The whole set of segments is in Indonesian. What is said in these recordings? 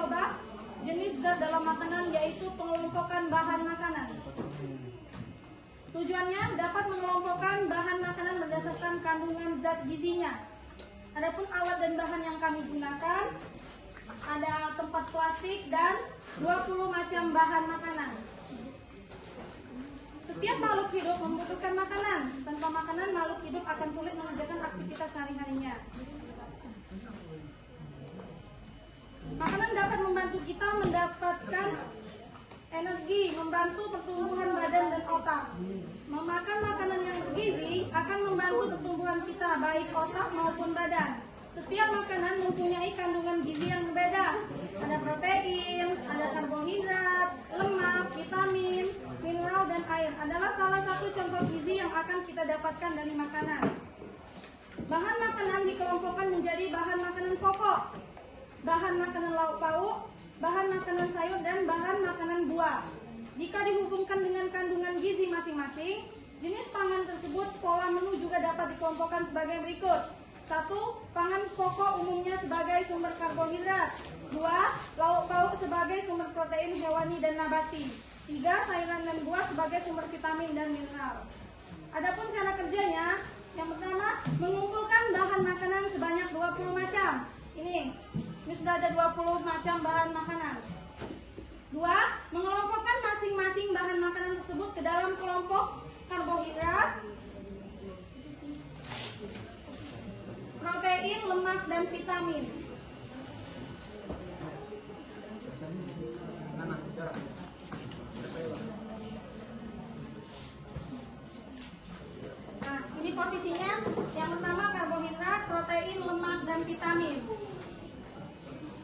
mencoba jenis zat dalam makanan, yaitu pengelompokan bahan makanan. Tujuannya dapat mengelompokkan bahan makanan berdasarkan kandungan zat gizinya. Adapun alat dan bahan yang kami gunakan ada tempat plastik dan 20 macam bahan makanan. Setiap makhluk hidup membutuhkan makanan. Tanpa makanan, makhluk hidup akan sulit mengerjakan aktivitas sehari-harinya. Makanan dapat membantu kita mendapatkan energi, membantu pertumbuhan badan dan otak. Memakan makanan yang bergizi akan membantu pertumbuhan kita, baik otak maupun badan. Setiap makanan mempunyai kandungan gizi yang berbeda. Ada protein, ada karbohidrat, lemak, vitamin, mineral, dan air. Adalah salah satu contoh gizi yang akan kita dapatkan dari makanan. Bahan makanan dikelompokkan menjadi bahan makanan pokok, bahan makanan lauk pauk, bahan makanan sayur, dan bahan makanan buah. Jika dihubungkan dengan kandungan gizi masing-masing, jenis pangan tersebut, pola menu juga dapat dikelompokkan sebagai berikut. 1. Pangan pokok umumnya sebagai sumber karbohidrat. 2. Lauk pauk sebagai sumber protein hewani dan nabati. 3. Sayuran dan buah sebagai sumber vitamin dan mineral. Adapun cara kerjanya, yang pertama, mengumpulkan bahan makanan sebanyak 20 macam. Ini sudah ada 20 macam bahan makanan. 2. Mengelompokkan masing-masing bahan makanan tersebut ke dalam kelompok karbohidrat, protein, lemak, dan vitamin. Nah, ini posisinya. Yang pertama karbohidrat, protein, lemak, dan vitamin.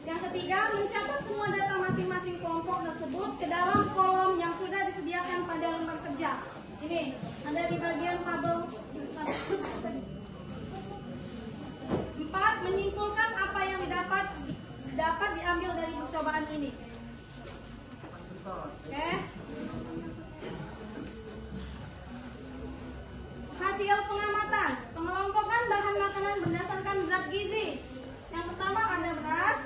Yang ketiga, mencatat semua data masing-masing kelompok tersebut ke dalam kolom yang sudah disediakan pada lembar kerja. Ini ada di bagian tabel. 4. Menyimpulkan apa yang dapat diambil dari percobaan ini. Oke. Hasil pengamatan, pengelompokan bahan makanan berdasarkan zat gizi. Yang pertama ada beras,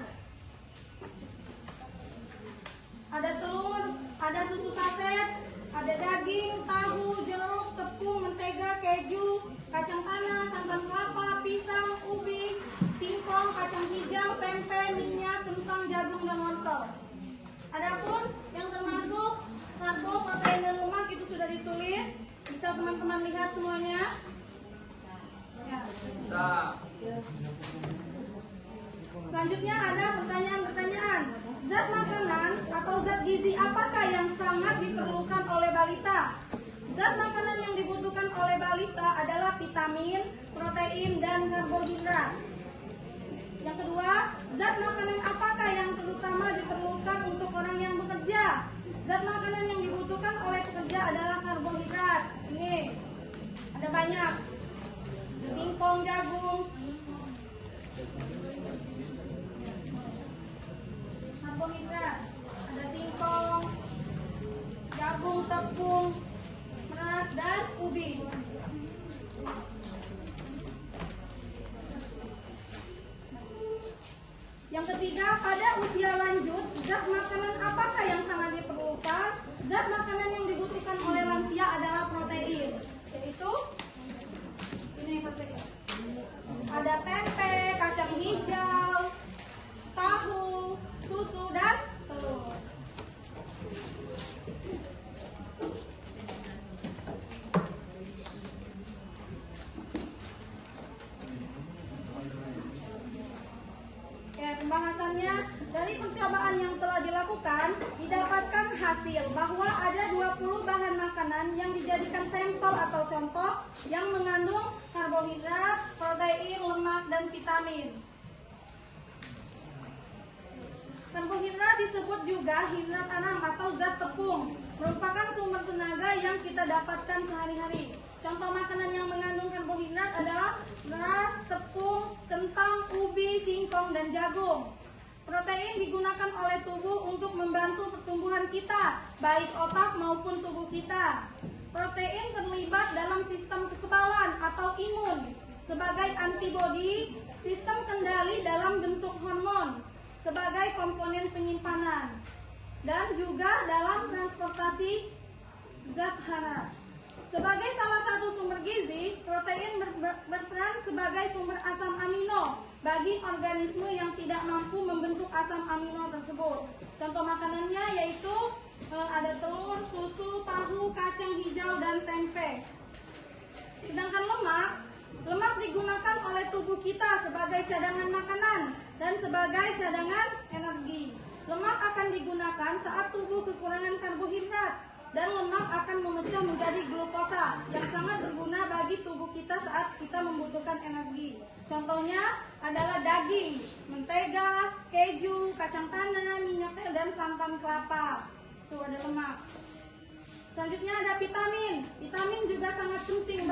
ada telur, ada susu saset, ada daging, tahu, jeruk, tepung, mentega, keju, kacang tanah, santan kelapa, pisang, ubi, singkong, kacang hijau, tempe, minyak, kentang, jagung, dan wortel. Adapun yang termasuk karbo, protein, dan lemak itu sudah ditulis. Bisa teman-teman lihat semuanya? Ya. Bisa. Selanjutnya ada pertanyaan-pertanyaan. Zat makanan atau zat gizi apakah yang sangat diperlukan oleh balita? Zat makanan yang dibutuhkan oleh balita adalah vitamin, protein, dan karbohidrat. Yang kedua, zat makanan apakah yang terutama diperlukan untuk orang yang bekerja? Zat makanan yang dibutuhkan oleh pekerja adalah karbohidrat. Ini ada banyak. Singkong, jagung, karbohidrat, ada singkong, jagung, tepung, beras, dan ubi. Yang ketiga, pada usia lanjut, zat makanan apakah yang sangat diperlukan? Zat makanan yang dibutuhkan oleh lansia adalah protein, yaitu ini protein. Ada tempe, kacang hijau, tahu, susu, dan telur. Pembahasannya, dari percobaan yang telah dilakukan, didapatkan hasil bahwa ada 20 bahan makanan yang dijadikan sampel atau contoh yang mengandung karbohidrat, protein, lemak, dan vitamin. Karbohidrat disebut juga hidrat tanam atau zat tepung, merupakan sumber tenaga yang kita dapatkan sehari-hari. Contoh makanan yang mengandung karbohidrat adalah beras, tepung, kentang, ubi, singkong, dan jagung. Protein digunakan oleh tubuh untuk membantu pertumbuhan kita, baik otak maupun tubuh kita. Protein terlibat dalam sistem kekebalan atau imun sebagai antibodi, sistem kendali dalam bentuk hormon. sebagai komponen penyimpanan dan juga dalam transportasi zat hara. Sebagai salah satu sumber gizi, protein berperan sebagai sumber asam amino bagi organisme yang tidak mampu membentuk asam amino tersebut. Contoh makanannya yaitu ada telur, susu, tahu, kacang hijau, dan tempe. Sedangkan lemak digunakan oleh tubuh kita sebagai cadangan makanan dan sebagai cadangan energi. Lemak akan digunakan saat tubuh kekurangan karbohidrat, dan lemak akan memecah menjadi glukosa yang sangat berguna bagi tubuh kita saat kita membutuhkan energi. Contohnya adalah daging, mentega, keju, kacang tanah, minyak sel, dan santan kelapa. Itu ada lemak. Selanjutnya ada vitamin. Vitamin juga sangat penting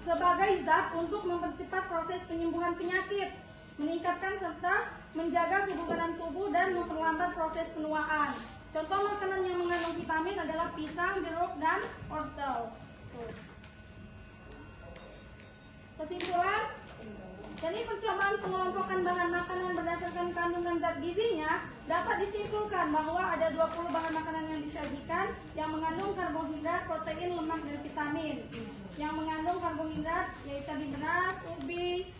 sebagai zat untuk mempercepat proses penyembuhan penyakit, meningkatkan serta menjaga kebugaran tubuh dan memperlambat proses penuaan. Contoh makanan yang mengandung vitamin adalah pisang, jeruk, dan wortel. Kesimpulan, jadi percobaan pengelompokan bahan makanan berdasarkan kandungan zat gizinya dapat disimpulkan bahwa ada 20 bahan makanan yang disajikan yang mengandung karbohidrat, protein, lemak, dan vitamin. Yang mengandung karbohidrat yaitu beras, ubi,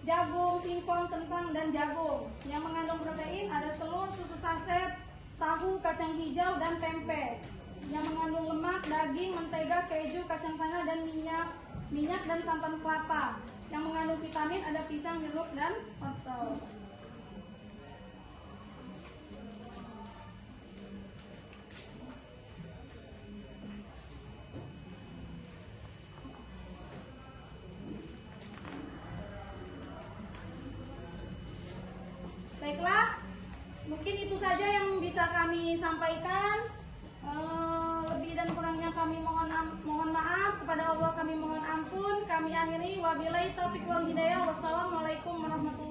jagung, singkong, kentang, dan jagung. Yang mengandung protein ada telur, susu saset, tahu, kacang hijau, dan tempe. Yang mengandung lemak, daging, mentega, keju, kacang tanah, dan minyak dan santan kelapa. Yang mengandung vitamin ada pisang, jeruk, dan wortel. Baiklah, mungkin itu saja yang bisa kami sampaikan. Lebih dan kurangnya kami mohon maaf. Kepada Allah kami mohon ampun. Kami akhiri, wabillahi taufiq wal hidayah. Wassalamualaikum warahmatullahi wabarakatuh.